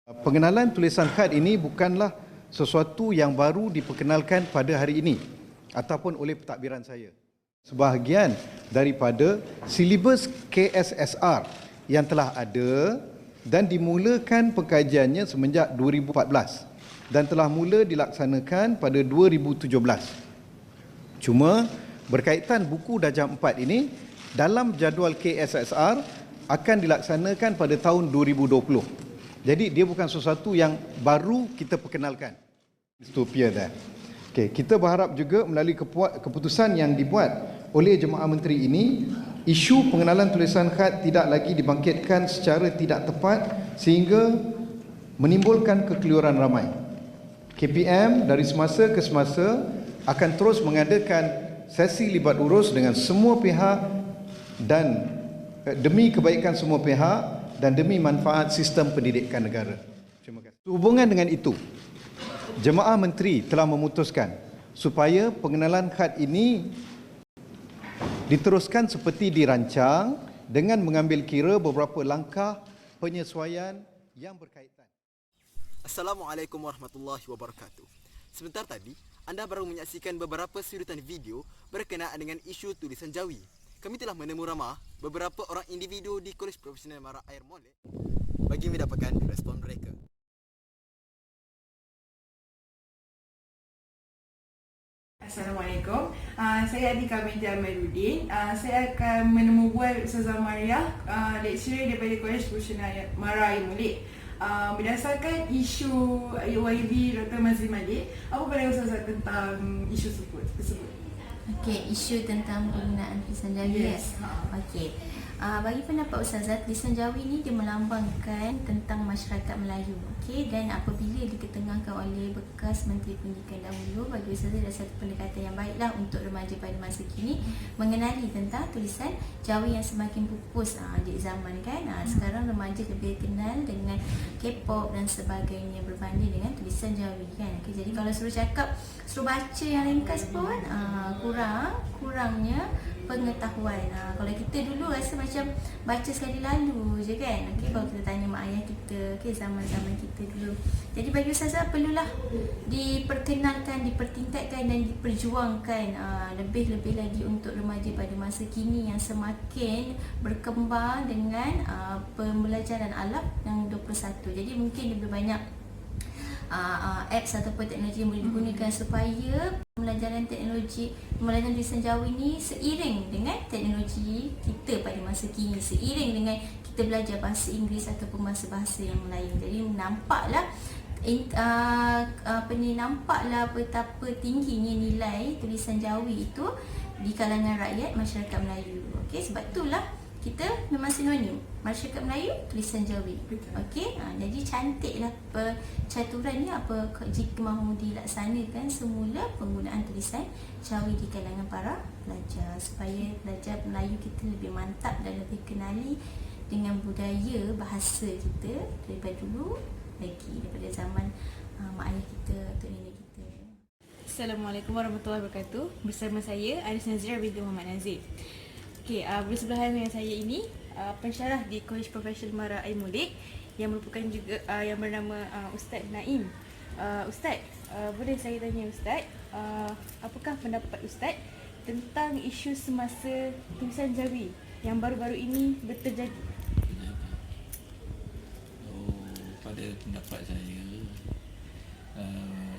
Pengenalan tulisan khat ini bukanlah sesuatu yang baru diperkenalkan pada hari ini ataupun oleh pentadbiran saya. Sebahagian daripada silibus KSSR yang telah ada dan dimulakan pengkajiannya semenjak 2014 dan telah mula dilaksanakan pada 2017. Cuma berkaitan buku darjah 4 ini dalam jadual KSSR akan dilaksanakan pada tahun 2020. Jadi dia bukan sesuatu yang baru kita perkenalkan. Dystopia dah. Okey, kita berharap juga melalui keputusan yang dibuat oleh Jemaah Menteri ini, isu pengenalan tulisan khat tidak lagi dibangkitkan secara tidak tepat sehingga menimbulkan kekeliruan ramai. KPM dari semasa ke semasa akan terus mengadakan sesi libat urus dengan semua pihak dan demi kebaikan semua pihak dan demi manfaat sistem pendidikan negara. Terima kasih. Sehubungan dengan itu, Jemaah Menteri telah memutuskan supaya pengenalan khat ini diteruskan seperti dirancang dengan mengambil kira beberapa langkah penyesuaian yang berkaitan. Assalamualaikum warahmatullahi wabarakatuh. Sebentar tadi, anda baru menyaksikan beberapa sudutan video berkenaan dengan isu tulisan Jawi. Kami telah menemu ramah beberapa orang individu di Kolej Profesional Mara Air Molek bagi mendapatkan respon mereka. Assalamualaikum. Saya Adika binti Amiruddin. Saya akan menemu bual Ustazah Maria, lecturer daripada Kolej Profesional Mara Air Molek. Berdasarkan isu YB Dr. Mazli Malik, apa pandangan Ustazah tentang isu tersebut? Okey, isu tentang penggunaan tulisan Jawi. Yes. Okey. Bagi pendapat Ustazah, tulisan Jawi ni dia melambangkan tentang masyarakat Melayu. Okey, dan apabila diketengahkan oleh bekas Menteri Pendidikan dahulu, bagi Ustazah ada satu pendekatan yang baiklah untuk remaja pada masa kini mengenali tentang tulisan Jawi yang semakin pupus di zaman kan. Sekarang remaja lebih kenal dengan K-pop dan sebagainya berbanding dengan tulisan Jawi kan. Okey, jadi kalau suruh baca yang ringkas pun kurangnya pengetahuan. Kalau kita dulu rasa macam baca sekali lalu je kan. Okey, kalau kita tanya mak ayah kita, okey, zaman-zaman kita dulu. Jadi bagi Ustazah perlulah diperkenalkan, dipertingkatkan dan diperjuangkan lebih-lebih lagi untuk remaja pada masa kini yang semakin berkembang dengan pembelajaran alam yang 21. Jadi mungkin lebih banyak apps ataupun teknologi yang boleh digunakan supaya pembelajaran tulisan Jawi ni seiring dengan teknologi kita pada masa kini, seiring dengan kita belajar bahasa Inggeris ataupun bahasa-bahasa yang lain. Jadi nampaklah betapa tingginya nilai tulisan Jawi itu di kalangan rakyat masyarakat Melayu. Okey, sebab itulah kita memang sinonim masyarakat Melayu tulisan Jawi. Okey, jadi cantiklah percaturan ni jika mahu dilaksanakan semula penggunaan tulisan Jawi di kalangan para pelajar supaya pelajar Melayu kita lebih mantap dan lebih kenali dengan budaya bahasa kita daripada dulu lagi, daripada zaman mak ayah kita atau nenek kita. Assalamualaikum warahmatullahi wabarakatuh. Bersama saya Aris Nazira binti Muhammad Nazir. Okey, bersebelahan dengan saya ini pensyarah di Kolej Profesional Mara Air Molek yang merupakan juga yang bernama Ustaz Naim. Ustaz, boleh saya tanya Ustaz, apakah pendapat Ustaz tentang isu semasa tulisan Jawi yang baru-baru ini terjadi? Pada pendapat saya,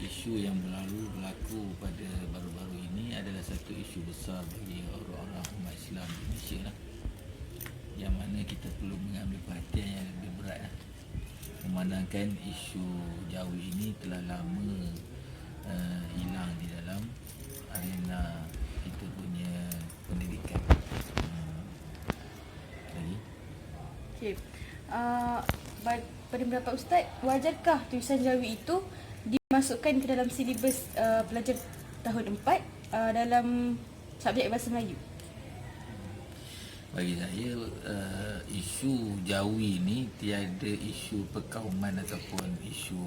isu yang berlaku pada baru-baru ini adalah satu isu besar bagi orang-orang umat Islam di Malaysia lah. Yang mana kita perlu mengambil perhatian yang lebih berat lah. Memandangkan isu Jawi ini telah lama hilang di dalam arena kita punya pendidikan. Lagi? Okey. Pada pendapat Ustaz, wajarkah tulisan Jawi itu dimasukkan ke dalam silibus pelajar tahun 4 dalam subjek bahasa Melayu? Bagi saya, isu Jawi ni tiada isu perkauman ataupun isu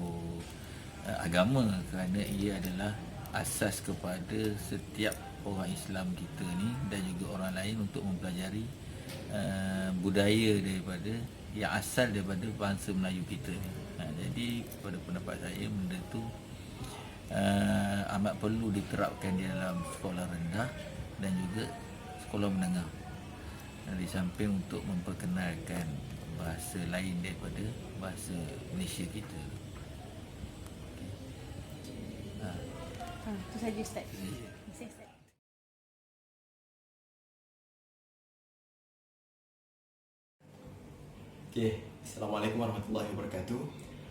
agama, kerana ia adalah asas kepada setiap orang Islam kita ni dan juga orang lain untuk mempelajari budaya yang asal daripada bangsa Melayu kita ni. Jadi pada pendapat saya benda tu amat perlu diterapkan di dalam sekolah rendah dan juga sekolah menengah. Di samping untuk memperkenalkan bahasa lain daripada bahasa Malaysia kita. Itu saja Ustaz. Terima kasih Ustaz. Okay, Assalamualaikum warahmatullahi wabarakatuh.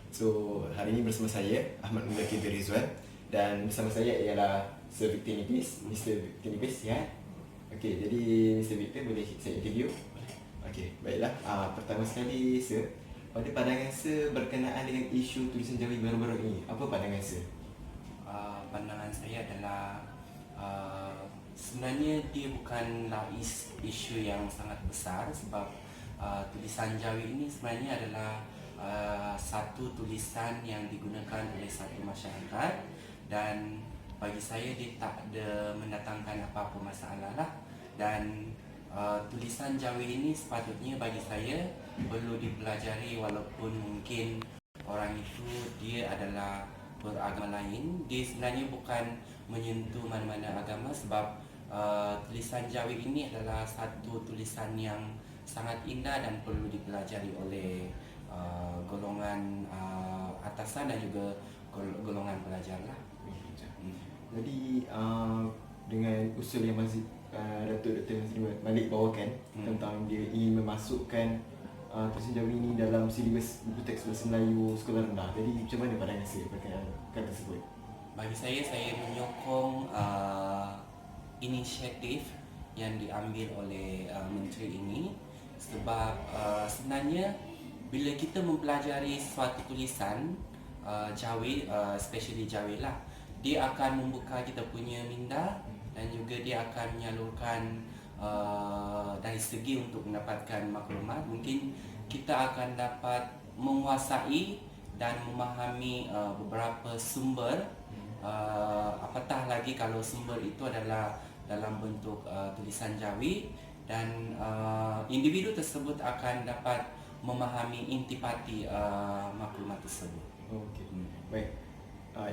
So, hari ini bersama saya Ahmad Mulaki Rizwan dan bersama saya ialah Sir Victor Nipis, Mr. Victor Nipis ya. Okay, jadi Mr. Victor boleh saya interview? Okay, baiklah. Pertama sekali Sir, pada pandangan Sir berkenaan dengan isu tulisan Jawi baru-baru ini, apa pandangan Sir? Pandangan saya adalah sebenarnya dia bukanlah isu yang sangat besar sebab tulisan Jawi ini sebenarnya adalah satu tulisan yang digunakan oleh satu masyarakat dan bagi saya dia tak ada mendatangkan apa-apa masalah lah. Dan tulisan Jawi ini sepatutnya bagi saya perlu dipelajari walaupun mungkin orang itu dia adalah beragama lain. Dia sebenarnya bukan menyentuh mana-mana agama sebab tulisan Jawi ini adalah satu tulisan yang sangat indah dan perlu dipelajari oleh golongan atasan dan juga golongan pelajar lah. Jadi dengan usul yang Datuk Dr. Nazri Malik bawakan tentang dia ingin memasukkan tulisan Jawi ini dalam silibus buku teks bahasa Melayu sekolah rendah. Jadi macam mana pandangan saya berkaitan tersebut? Bagi saya menyokong inisiatif yang diambil oleh menteri ini sebab sebenarnya bila kita mempelajari suatu tulisan Jawi, especially Jawi lah, dia akan membuka kita punya minda dan juga dia akan menyalurkan dari segi untuk mendapatkan maklumat. Mungkin kita akan dapat menguasai dan memahami beberapa sumber, apatah lagi kalau sumber itu adalah dalam bentuk tulisan Jawi dan individu tersebut akan dapat memahami intipati maklumat tersebut. Okey. Baik.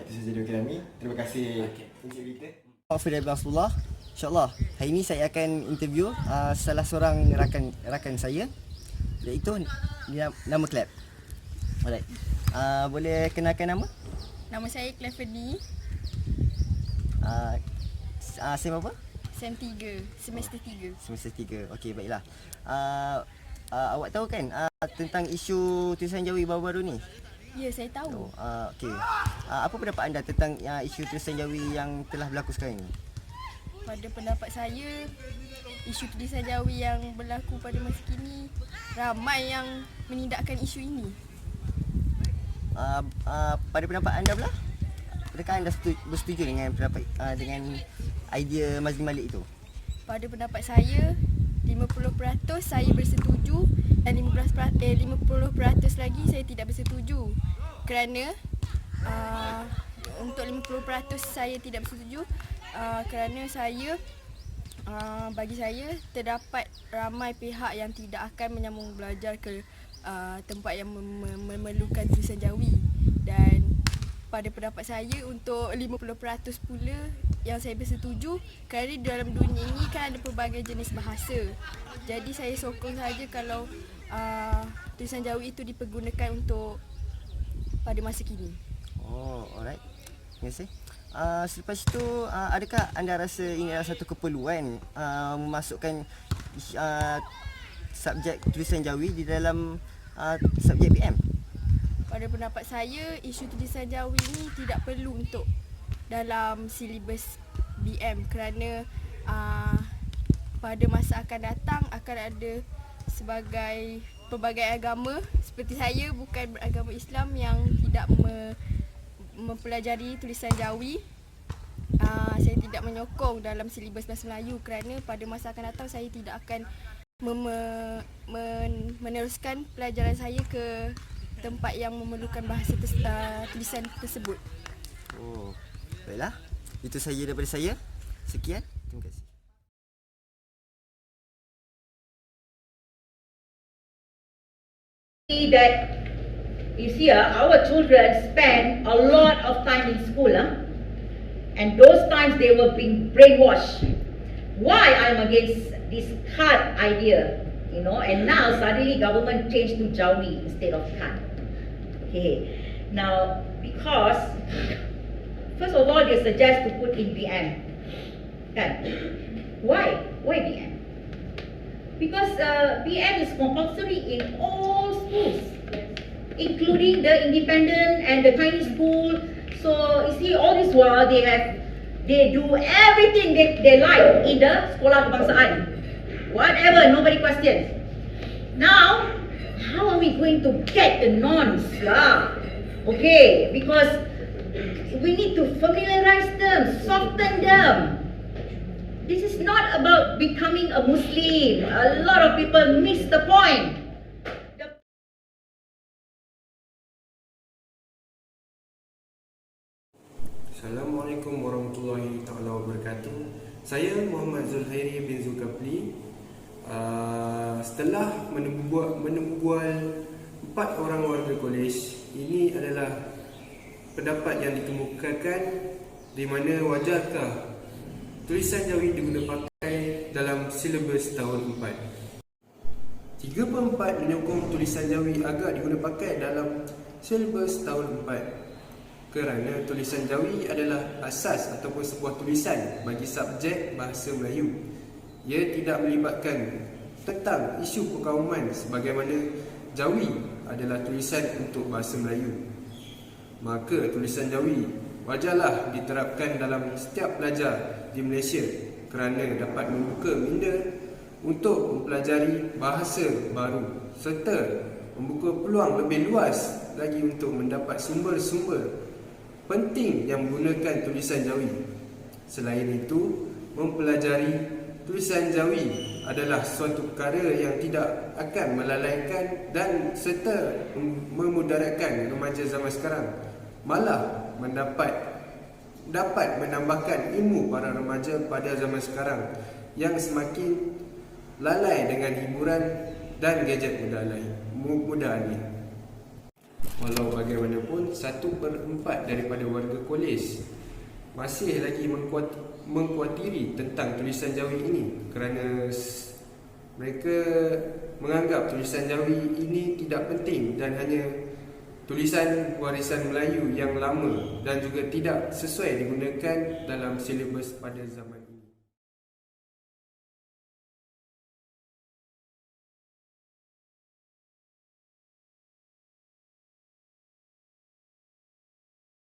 Itu saja dari kami. Terima kasih Encik Victor. Fidel Abdullah. InsyaAllah hari ini saya akan interview salah seorang rakan saya, iaitu nama Clap. Alright. Boleh kenalkan nama? Nama saya Clap Ferdi. Sem apa? Sem 3, semester 3. Semester 3. Okey, baiklah. Awak tahu kan tentang isu tulisan Jawi baru-baru ni? Ya, saya tahu. Okey. Apa pendapat anda tentang isu tulisan Jawi yang telah berlaku sekarang ini? Pada pendapat saya, isu tulisan Jawi yang berlaku pada masa kini, ramai yang menindakkan isu ini. Pada pendapat anda pula, adakah anda bersetuju dengan pendapat dengan idea Mazli Malik itu? Pada pendapat saya, 50% saya bersetuju dan 50% lagi saya tidak bersetuju. Kerana untuk 50% saya tidak bersetuju kerana bagi saya terdapat ramai pihak yang tidak akan menyambung belajar ke tempat yang memerlukan tulisan Jawi. Dan pada pendapat saya untuk 50% pula yang saya bersetuju kerana dalam dunia ini kan ada pelbagai jenis bahasa. Jadi saya sokong saja kalau tulisan Jawi itu dipergunakan untuk pada masa kini. Oh, alright. Terima kasih. Selepas itu, adakah anda rasa ini adalah satu keperluan memasukkan subjek tulisan Jawi di dalam subjek BM? Pada pendapat saya, isu tulisan Jawi ini tidak perlu untuk dalam silibus BM kerana pada masa akan datang akan ada sebagai pelbagai agama seperti saya bukan beragama Islam yang tidak mempelajari tulisan Jawi. Saya tidak menyokong dalam silibus bahasa Melayu kerana pada masa akan datang saya tidak akan meneruskan pelajaran saya ke tempat yang memerlukan bahasa tulisan tersebut. Oh, baiklah. Itu saja daripada saya. Sekian. Terima kasih. That You see, our children spend a lot of time in school, and those times they were being brainwashed. Why I'm against this card idea, and now suddenly government changed to Jawi instead of card. Okay, now because first of all they suggest to put in BM. Why BM? Because BM is compulsory in all schools, including the independent and the Chinese school. So you see, all this while they do everything they like in the sekolah kebangsaan. Whatever, nobody questions. Now, how are we going to get the norms? Okay, because we need to familiarize them, soften them. This is not about becoming a Muslim. A lot of people miss the point. Assalamualaikum warahmatullahi taala wabarakatuh. Saya Muhammad Zulhairi bin Zulkafli. Setelah menemubual 4 orang warga kolej, ini adalah pendapat yang dikemukakan di mana wajarkah tulisan Jawi diguna pakai dalam silibus tahun 4. 3/4 menyokong tulisan Jawi agak diguna pakai dalam silibus tahun 4 kerana tulisan Jawi adalah asas ataupun sebuah tulisan bagi subjek bahasa Melayu. Ia tidak melibatkan tentang isu perkauman sebagaimana Jawi adalah tulisan untuk bahasa Melayu. Maka tulisan Jawi wajarlah diterapkan dalam setiap pelajar di Malaysia kerana dapat membuka minda untuk mempelajari bahasa baru serta membuka peluang lebih luas lagi untuk mendapat sumber-sumber penting yang menggunakan tulisan Jawi. Selain itu, mempelajari tulisan Jawi adalah suatu perkara yang tidak akan melalaikan dan serta memudaratkan remaja zaman sekarang. Malah dapat menambahkan ilmu para remaja pada zaman sekarang yang semakin lalai dengan hiburan dan gadget mudah ini. Walau bagaimanapun, 1/4 daripada warga kolej masih lagi mengkuatiri tentang tulisan Jawi ini kerana mereka menganggap tulisan Jawi ini tidak penting dan hanya tulisan warisan Melayu yang lama dan juga tidak sesuai digunakan dalam silibus pada zaman